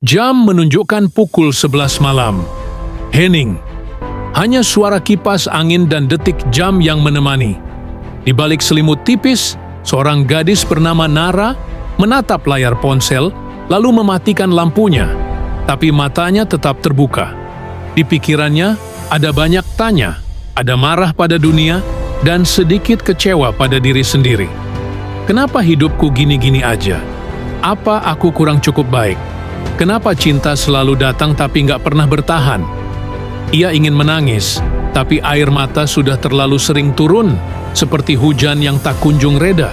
Jam menunjukkan pukul 11 malam. Hening. Hanya suara kipas angin dan detik jam yang menemani. Di balik selimut tipis, seorang gadis bernama Nara menatap layar ponsel lalu mematikan lampunya. Tapi matanya tetap terbuka. Di pikirannya ada banyak tanya, ada marah pada dunia, dan sedikit kecewa pada diri sendiri. Kenapa hidupku gini-gini aja? Apa aku kurang cukup baik? Kenapa cinta selalu datang tapi nggak pernah bertahan? Ia ingin menangis, tapi air mata sudah terlalu sering turun, seperti hujan yang tak kunjung reda.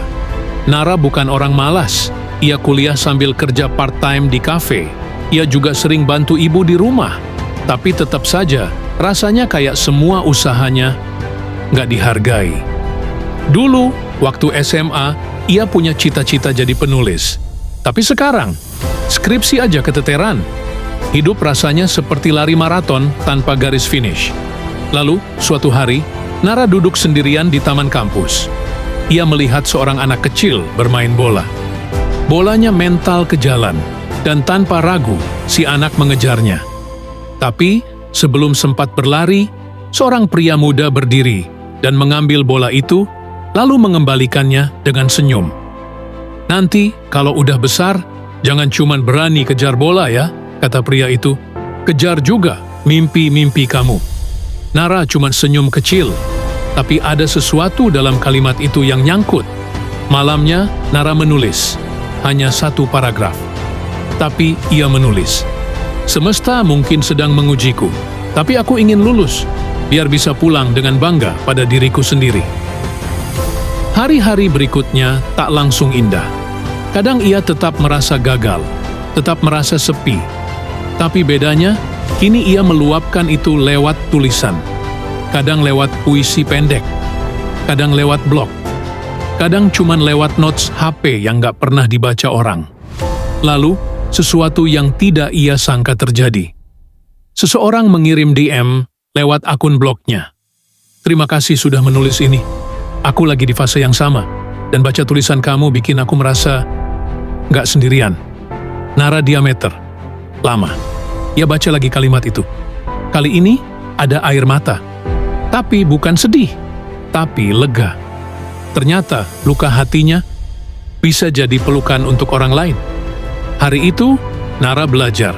Nara bukan orang malas. Ia kuliah sambil kerja part-time di kafe. Ia juga sering bantu ibu di rumah. Tapi tetap saja, rasanya kayak semua usahanya nggak dihargai. Dulu, waktu SMA, ia punya cita-cita jadi penulis. Tapi sekarang, skripsi aja keteteran. Hidup rasanya seperti lari maraton tanpa garis finish. Lalu, suatu hari, Nara duduk sendirian di taman kampus. Ia melihat seorang anak kecil bermain bola. Bolanya mental ke jalan, dan tanpa ragu, si anak mengejarnya. Tapi, sebelum sempat berlari, seorang pria muda berdiri dan mengambil bola itu, lalu mengembalikannya dengan senyum. "Nanti, kalau udah besar, jangan cuman berani kejar bola ya," kata pria itu. "Kejar juga mimpi-mimpi kamu." Nara cuman senyum kecil, tapi ada sesuatu dalam kalimat itu yang nyangkut. Malamnya, Nara menulis. Hanya satu paragraf. Tapi ia menulis. "Semesta mungkin sedang mengujiku, tapi aku ingin lulus, biar bisa pulang dengan bangga pada diriku sendiri." Hari-hari berikutnya tak langsung indah. Kadang ia tetap merasa gagal, tetap merasa sepi. Tapi bedanya, kini ia meluapkan itu lewat tulisan. Kadang lewat puisi pendek, kadang lewat blog, kadang cuman lewat notes HP yang gak pernah dibaca orang. Lalu, sesuatu yang tidak ia sangka terjadi. Seseorang mengirim DM lewat akun blognya. "Terima kasih sudah menulis ini. Aku lagi di fase yang sama, dan baca tulisan kamu bikin aku merasa gak sendirian." Nara diameter. Lama. Ia baca lagi kalimat itu. Kali ini ada air mata. Tapi bukan sedih, tapi lega. Ternyata luka hatinya bisa jadi pelukan untuk orang lain. Hari itu, Nara belajar.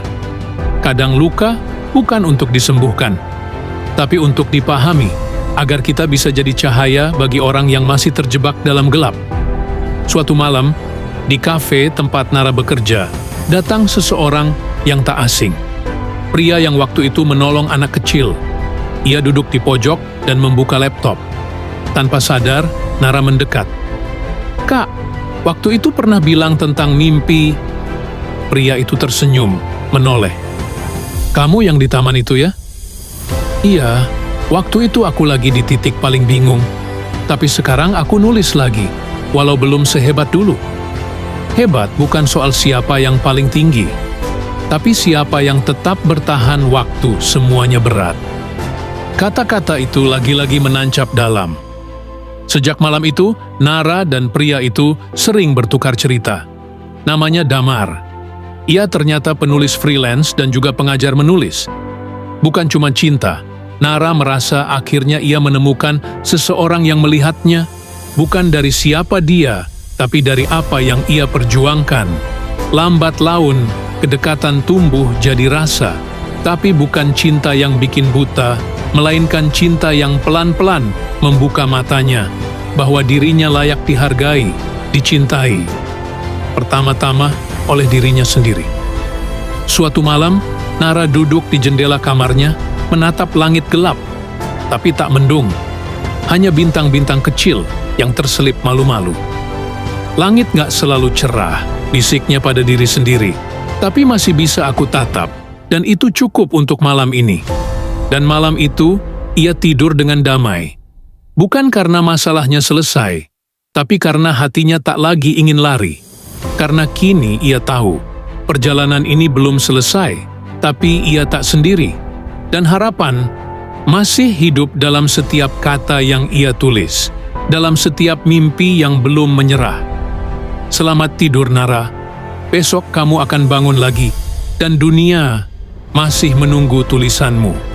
Kadang luka bukan untuk disembuhkan, tapi untuk dipahami, agar kita bisa jadi cahaya bagi orang yang masih terjebak dalam gelap. Suatu malam, di kafe tempat Nara bekerja, datang seseorang yang tak asing. Pria yang waktu itu menolong anak kecil. Ia duduk di pojok dan membuka laptop. Tanpa sadar, Nara mendekat. "Kak, waktu itu pernah bilang tentang mimpi." Pria itu tersenyum, menoleh. "Kamu yang di taman itu ya?" "Iya, waktu itu aku lagi di titik paling bingung. Tapi sekarang aku nulis lagi, walau belum sehebat dulu." Hebat bukan soal siapa yang paling tinggi, tapi siapa yang tetap bertahan waktu semuanya berat. Kata-kata itu lagi-lagi menancap dalam. Sejak malam itu, Nara dan pria itu sering bertukar cerita. Namanya Damar. Ia ternyata penulis freelance dan juga pengajar menulis. Bukan cuma cinta, Nara merasa akhirnya ia menemukan seseorang yang melihatnya bukan dari siapa dia, tapi dari apa yang ia perjuangkan. Lambat laun, kedekatan tumbuh jadi rasa, tapi bukan cinta yang bikin buta, melainkan cinta yang pelan-pelan membuka matanya bahwa dirinya layak dihargai, dicintai. Pertama-tama oleh dirinya sendiri. Suatu malam, Nara duduk di jendela kamarnya, menatap langit gelap, tapi tak mendung. Hanya bintang-bintang kecil yang terselip malu-malu. "Langit gak selalu cerah," bisiknya pada diri sendiri, "tapi masih bisa aku tatap, dan itu cukup untuk malam ini." Dan malam itu, ia tidur dengan damai. Bukan karena masalahnya selesai, tapi karena hatinya tak lagi ingin lari. Karena kini ia tahu, perjalanan ini belum selesai, tapi ia tak sendiri. Dan harapan masih hidup dalam setiap kata yang ia tulis, dalam setiap mimpi yang belum menyerah. Selamat tidur, Nara. Besok kamu akan bangun lagi, dan dunia masih menunggu tulisanmu.